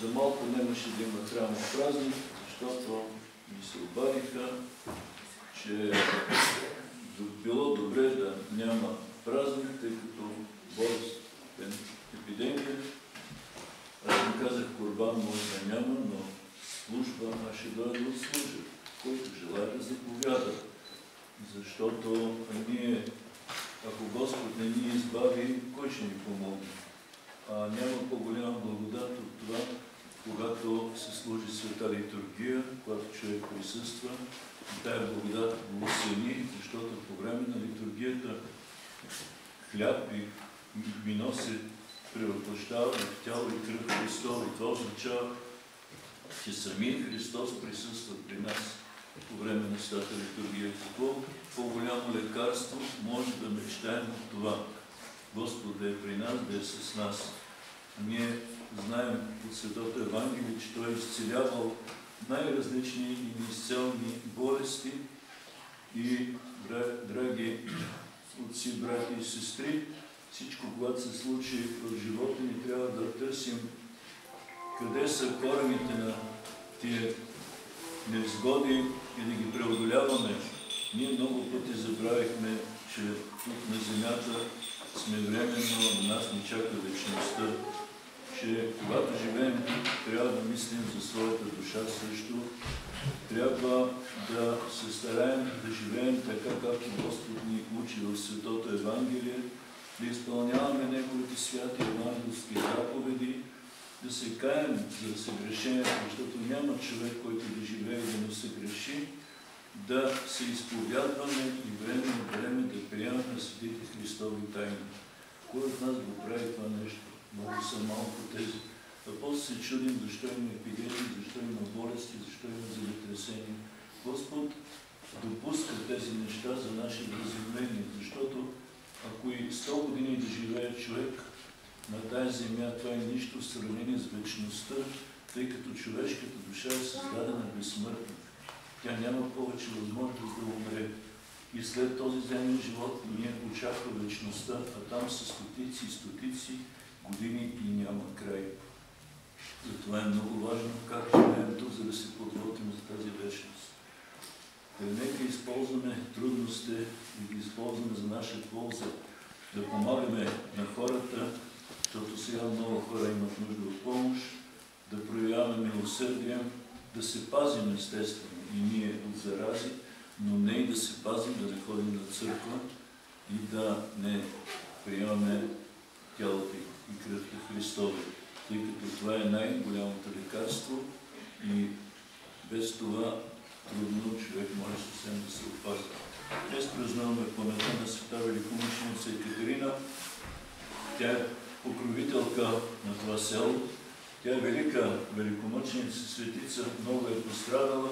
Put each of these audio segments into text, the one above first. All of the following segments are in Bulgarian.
за малко нямаше да има храмов празник, защото ми се обадиха, че било добре да няма празник, тъй като болест, епидемия. Аз им казах, курбан може да няма, но служба ще дойде да служа, който желая да заповяда. Защото ние, ако Господ не ни избави, кой ще ни помогне? Няма по-голяма благодат от това, когато се служи света литургия, когато човек присъства, и тая благодат го осени, защото по време на литургията хляб и вино се превъплъщава в тяло и кръв Христово. И това означава, че самият Христос присъства при нас по време на свята литургия. Какво по-голямо лекарство може да мечтаем от това? Господ да е при нас, да е с нас. Ние знаем от Светото Евангелие, че Той е изцелявал най-различни и неизцелни болести. И, драги отци, брати и сестри, всичко, когато се случи в живота ни, трябва да търсим къде са корените на тия невзгоди и да ги преодоляваме. Ние много пъти забравихме, че тук на земята сме временно, на нас ни чака вечността, че когато живеем тук, трябва да мислим за своята душа също. Трябва да се стараем да живеем така, както Господ ни учи в Светото Евангелие, да изпълняваме Неговите святи евангелски заповеди, да се каем за съгрешението, защото няма човек, който да живее и да не се греши, да се изповядваме и време на време да приемаме светите Христови тайни. Кой от нас го прави това нещо? Много са малко тези. А после се чудим защо има епидемии, защо има болести, защо има земетресения. Господ допуска тези неща за наше разумение, защото ако и 100 години да живее човек на тази земя, това е нищо в сравнение с вечността, тъй като човешката душа е създадена безсмъртна. Тя няма повече възможност да умре. И след този земен живот ние очаква вечността, а там са стотици и стотици години и няма край. Затова е много важно как живеем тук, за да се подготвим за тази вечност. Нека използваме трудностите и ги използваме за наша полза, да помагаме на хората, защото сега много хора имат нужда от помощ, да проявяваме милосърдие, да се пазим естествено и ние от зарази, но не и да се пазим, да не ходим на църква и да не приемаме тялото и кръвта Христова, тъй като това е най-голямото лекарство и без това трудно човек може съвсем да се опази. Днес празнуваме паметта на света великомъченица Екатерина. Тя е покровителка на това село. Тя е велика великомъченица, светица, много е пострадала.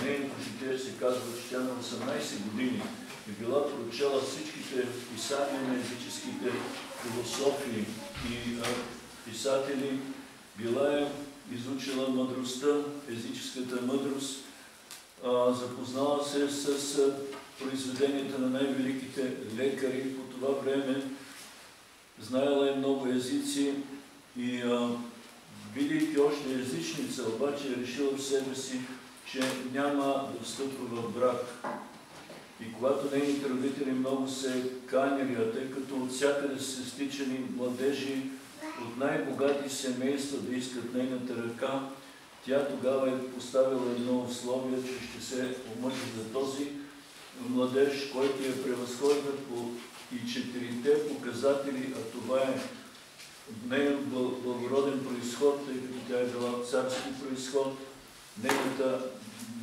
Нейното житие се казва, че тя на 18 години е била прочела всичките писания на езическите философии и писатели. Била е изучила мъдростта, езическата мъдрост, запознала се с произведенията на най-великите лекари по това време, знаела е много езици и бидейки още езичница, обаче е решила в себе си, че няма да встъпва в брак. И когато нейните родители много се каняли, а тъй като от всякъде са стичани младежи от най-богати семейства да искат нейната ръка, тя тогава е поставила едно условие, че ще се омъжи за този младеж, който я превъзхожда по и 4-те показатели, а това е нейният благороден произход, тъй като тя е била царски произход,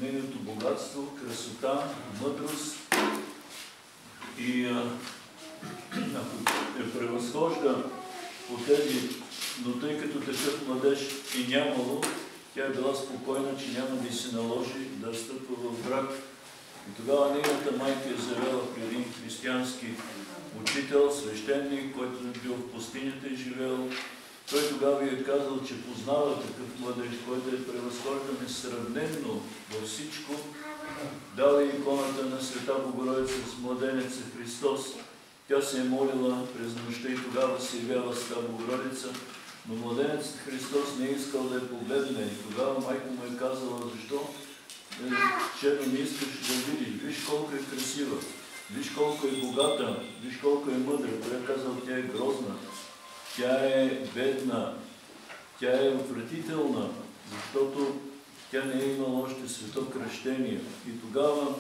нейното богатство, красота, мъдрост и ако е превъзхожда по тези, но тъй като такъв младеж и нямало, тя е била спокойна, че няма да й се наложи да встъпва в брак. И тогава нейната майка е завела при един християнски учител, свещеник, който е бил в пустинята и живеел. Той тогава е казал, че познава такъв младеж, който е превъзхождан несравненно във всичко. Дала е иконата на Света Богородица с младенеца Христос. Тя се е молила през нощта и тогава се явява Света Богородица. Но младенецът Христос не е искал да я погледне. И тогава майка му е казала, защо? Черно не искаш да видиш. Виж колко е красива. Виж колко е богата. Виж колко е мъдра. Той е казал, тя е грозна. Тя е бедна. Тя е отвратителна, защото тя не е имала още свето кръщение. И тогава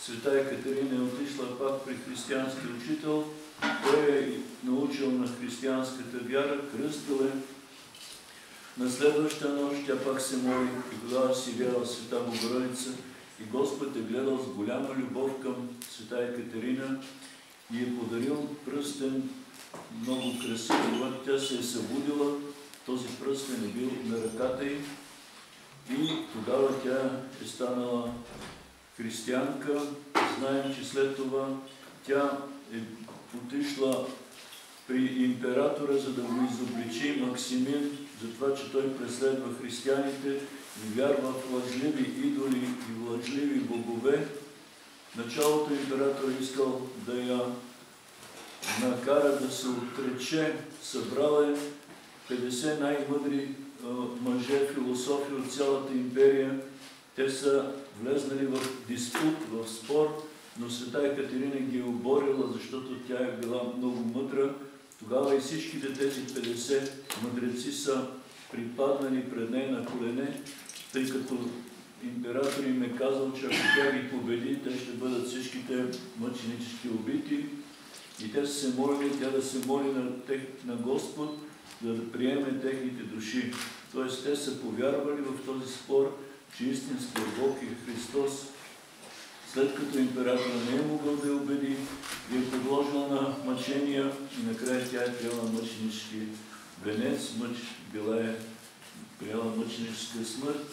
света Екатерина е отишла пак при християнски учител. Той е научил на християнската вяра, кръстил е. На следващата нощ тя пак се моли и тогава си вяла света Богородица и Господ е гледал с голяма любов към света Екатерина и е подарил пръстен много красив. Когато тя се е събудила, този пръстен е бил на ръката й и тогава тя е станала християнка. Знаем, че след това тя е отишла при императора, за да го изобличи Максимин, за това, че той преследва християните и вярва в лъжливи идоли и лъжливи богове. Началото император искал да я накара да се отрече. Събрал е 50 най-мъдри мъже, философи от цялата империя. Те са влезнали в диспут, в спор, но света Екатерина ги е оборила, защото тя е била много мъдра. Тогава и всичките тези 50 мъдреци са припаднали пред нея на колене, тъй като император им е казал, че ако тя ги победи, те ще бъдат всичките мъченически убити. И те са се молили, тя да се моли на Господ, да приеме техните души. Тоест, те са повярвали в този спор, че истинският Бог е Христос. След като императора не е могъл да я убеди, е подложила на мъчения и накрая тя е приела мъченически венец, била е приела мъченическа смърт.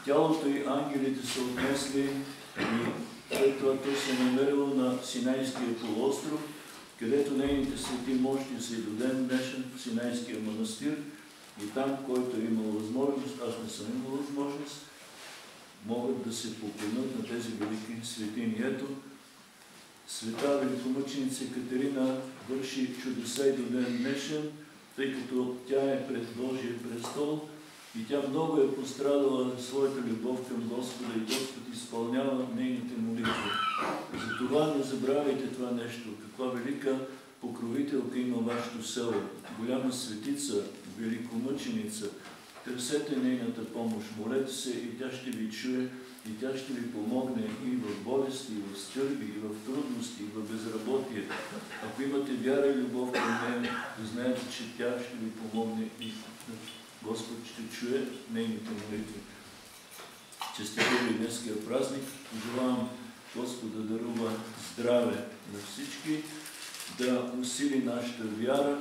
Тялото и ангелите са отнесли и след това той се е намерило на Синайския полуостров, където нейните свети мощи са и до ден днешен в Синайския манастир. И там, който е имал възможност, аз не съм имал възможност, могат да се поклонят на тези велики светини. Ето, света великомъченица Екатерина върши чудеса и до ден днешен, тъй като тя е пред Божия престол и тя много е пострадала за своята любов към Господа и Господ изпълнява нейните молитви. Затова не забравяйте това нещо. Каква велика покровителка има вашето село. Голяма светица, великомъченица. Търсете нейната помощ, молете се и тя ще ви чуе, и тя ще ви помогне и в болести, и в скърби, и в трудности, и в безработие. Ако имате вяра и любов към нея, да знаете, че тя ще ви помогне и Господ ще чуе нейните молитви. Честител и днеския празник. Пожелавам Господ да дарува здраве на всички, да усили нашата вяра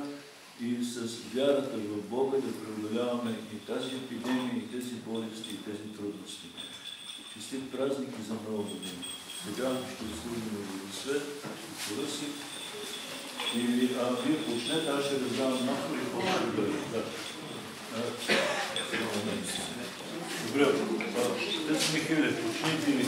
и с вярата в Бога да преодоляваме и тази епидемия, и тези болести, и тези трудности. Честит празник и за нова година. Сега ще служим Благосвет, Поръси. И вие почнете, аз ще раздавам нахто и после да бъде. Добре, Отец Михайле, почните.